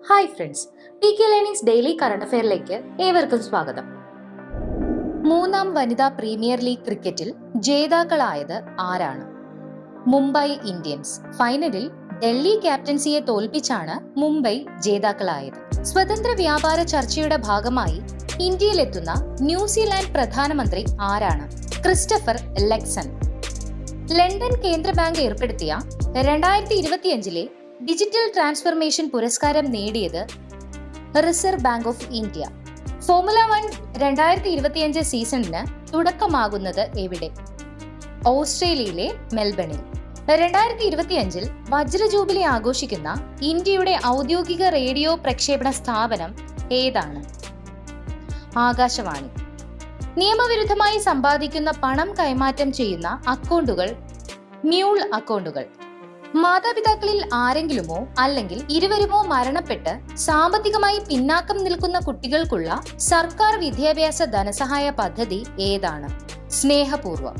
Hi friends, PK learnings daily current അഫെയറിലേക്ക് ഏവർക്കും സ്വാഗതം. മൂന്നാം വനിതാ പ്രീമിയർ ലീഗ് ക്രിക്കറ്റിൽ ജേതാക്കളായത് ആരാണ്? മുംബൈ ഇന്ത്യൻസ്. ഫൈനലിൽ ഡൽഹി ക്യാപ്റ്റൻസിയെ തോൽപ്പിച്ചാണ് മുംബൈ ജേതാക്കളായത്. സ്വതന്ത്ര വ്യാപാര ചർച്ചയുടെ ഭാഗമായി ഇന്ത്യയിലെത്തുന്ന ന്യൂസിലാൻഡ് പ്രധാനമന്ത്രി ആരാണ്? Christopher Luxon. ലണ്ടൻ കേന്ദ്ര ബാങ്ക് ഏർപ്പെടുത്തിയ 2025 ഡിജിറ്റൽ ട്രാൻസ്ഫർമേഷൻ പുരസ്കാരം നേടിയത് reserve bank of India. Formula 1 2025 സീസണിന് തുടക്കമാകുന്നത് എവിടെ? ഓസ്ട്രേലിയയിലെ മെൽബണിൽ. 2025 വജ്ര ജൂബിലി ആഘോഷിക്കുന്ന ഇന്ത്യയുടെ ഔദ്യോഗിക റേഡിയോ പ്രക്ഷേപണ സ്ഥാപനം ഏതാണ്? ആകാശവാണി. നിയമവിരുദ്ധമായി സമ്പാദിക്കുന്ന പണം കൈമാറ്റം ചെയ്യുന്ന അക്കൗണ്ടുകൾ മ്യൂൾ അക്കൗണ്ടുകൾ. മാതാപിതാക്കളിൽ ആരെങ്കിലുമോ അല്ലെങ്കിൽ ഇരുവരുമോ മരണപ്പെട്ട് സാമ്പത്തികമായി പിന്നാക്കം നിൽക്കുന്ന കുട്ടികൾക്കുള്ള സർക്കാർ വിദ്യാഭ്യാസ ധനസഹായ പദ്ധതി ഏതാണ്? സ്നേഹപൂർവ്വം.